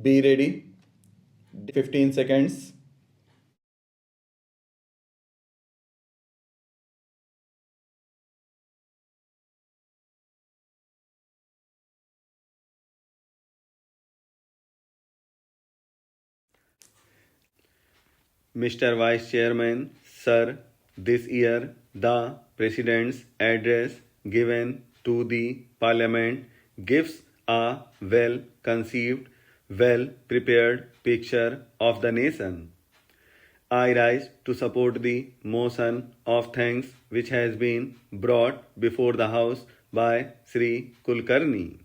Be ready. 15 seconds. Mr. Vice Chairman, Sir, this year the President's address given to the Parliament gives a well conceived, well prepared picture of the nation. I rise to support the motion of thanks which has been brought before the House by Sri Kulkarni.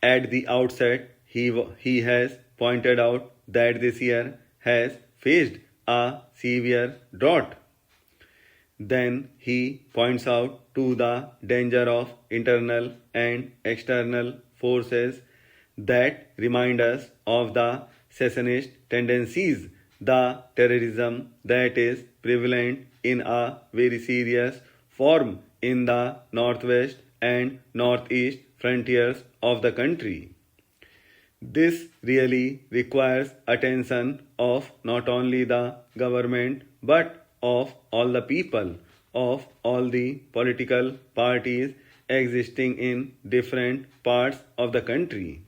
At the outset, he has pointed out that this year has faced a severe drought. Then he points out to the danger of internal and external forces that remind us of the secessionist tendencies, the terrorism that is prevalent in a very serious form in the northwest and northeast frontiers of the country. This really requires attention of not only the government but of all the people, of all the political parties existing in different parts of the country.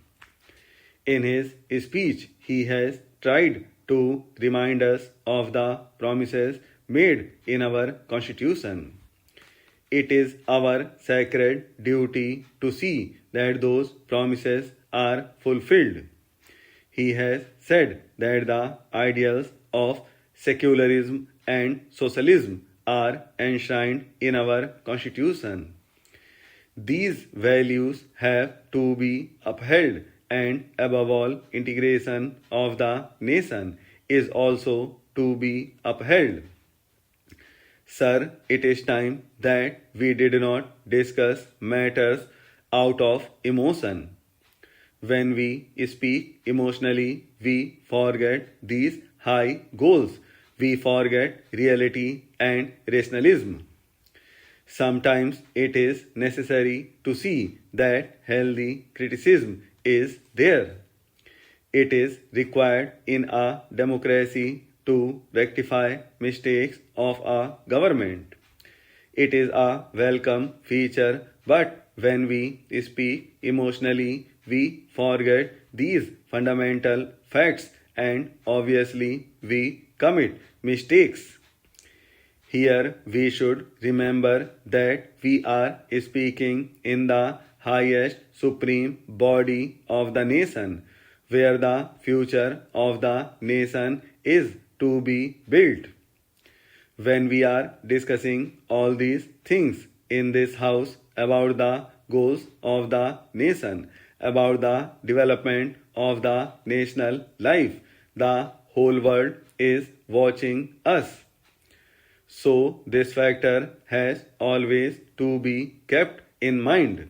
In his speech, he has tried to remind us of the promises made in our Constitution. It is our sacred duty to see that those promises are fulfilled. He has said that the ideals of secularism and socialism are enshrined in our Constitution. These values have to be upheld, and above all, integration of the nation is also to be upheld. Sir, it is time that we did not discuss matters out of emotion. When we speak emotionally, we forget these high goals. We forget reality and rationalism. Sometimes it is necessary to see that healthy criticism is there. It is required in a democracy to rectify mistakes of a government. It is a welcome feature, but when we speak emotionally, we forget these fundamental facts and obviously we commit mistakes. Here we should remember that we are speaking in the highest supreme body of the nation, where the future of the nation is to be built. When we are discussing all these things in this house about the goals of the nation, about the development of the national life, the whole world is watching us. So, this factor has always to be kept in mind.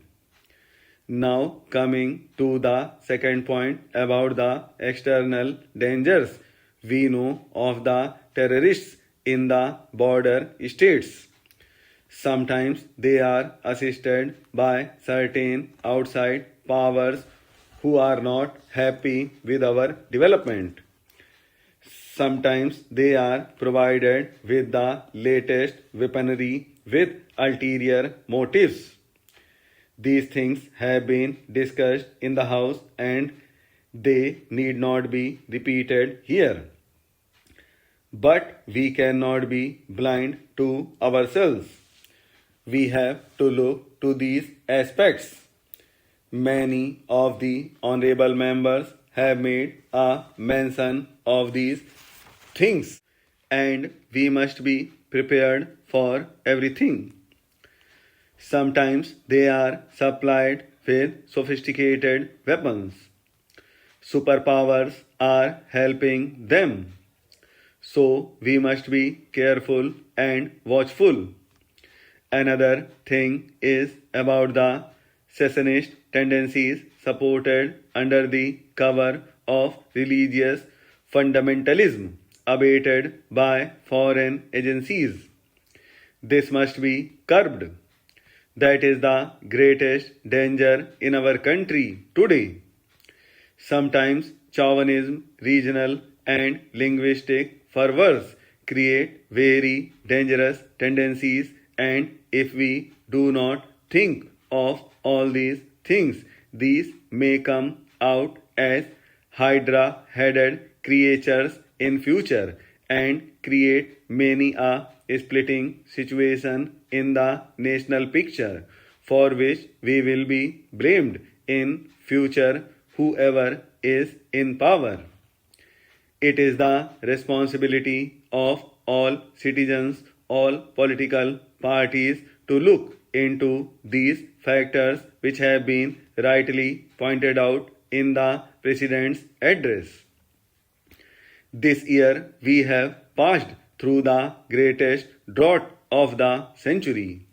Now, coming to the second point about the external dangers, we know of the terrorists in the border states. Sometimes they are assisted by certain outside powers who are not happy with our development. Sometimes they are provided with the latest weaponry with ulterior motives. These things have been discussed in the House and they need not be repeated here. But we cannot be blind to ourselves. We have to look to these aspects. Many of the honorable members have made a mention of these things, and we must be prepared for everything. Sometimes they are supplied with sophisticated weapons. Superpowers are helping them. So we must be careful and watchful. Another thing is about the secessionist tendencies supported under the cover of religious fundamentalism abated by foreign agencies. This must be curbed. That is the greatest danger in our country today. Sometimes chauvinism, regional and linguistic fervors create very dangerous tendencies, and if we do not think of all these things, these may come out as hydra-headed creatures in future and create many a splitting situation in the national picture, for which we will be blamed in future, whoever is in power. It is the responsibility of all citizens, all political parties to look into these factors which have been rightly pointed out in the President's address. This year we have passed through the greatest drought of the century.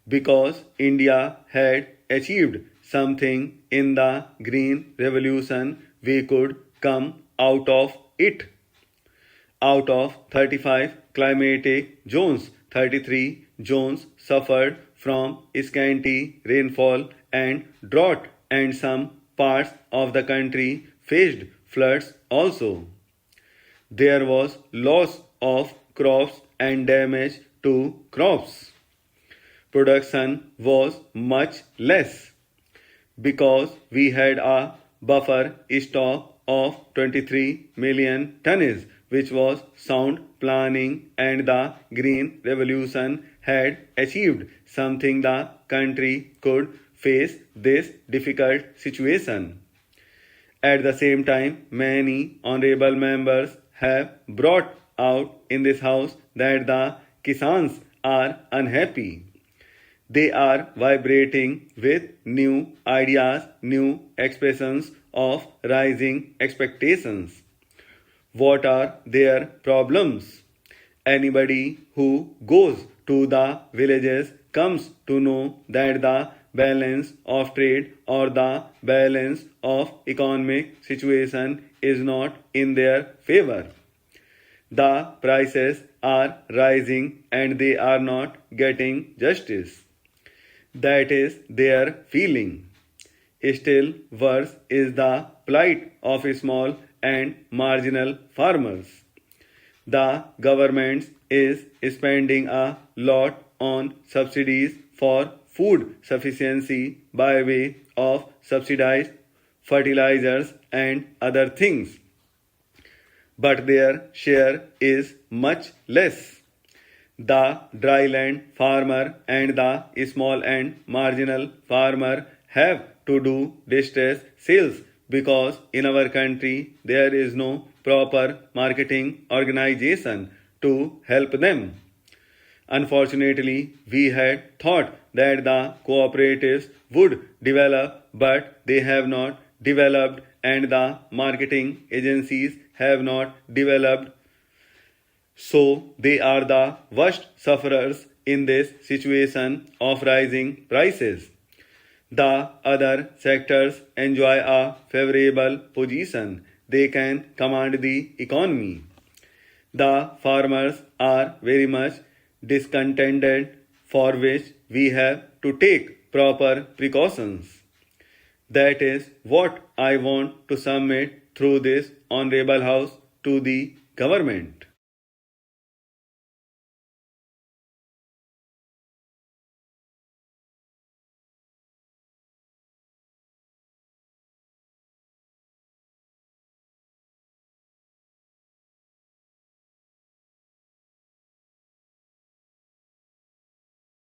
Because India had achieved something in the Green Revolution, we could come out of it. Out of 35 climatic zones, 33 zones suffered from scanty rainfall and drought, and some parts of the country faced floods also. There was loss of crops and damage to crops. Production was much less because we had a buffer stock of 23 million tonnage, which was sound planning, and the Green Revolution had achieved something the country could face this difficult situation. At the same time, many honorable members have brought out in this house that the Kisans are unhappy. They are vibrating with new ideas, new expressions of rising expectations. What are their problems? Anybody who goes to the villages comes to know that the balance of trade or the balance of economic situation is not in their favor. The prices are rising and they are not getting justice. That is their feeling. Still worse is the plight of small and marginal farmers. The government is spending a lot on subsidies for food sufficiency by way of subsidized fertilizers and other things, but their share is much less. The dryland farmer and the small and marginal farmer have to do distress sales because in our country there is no proper marketing organization to help them. Unfortunately, we had thought that the cooperatives would develop, but they have not developed, and the marketing agencies have not developed. So they are the worst sufferers in this situation of rising prices. The other sectors enjoy a favorable position. They can command the economy. The farmers are very much discontented, for which we have to take proper precautions. That is what I want to submit through this honorable house to the government.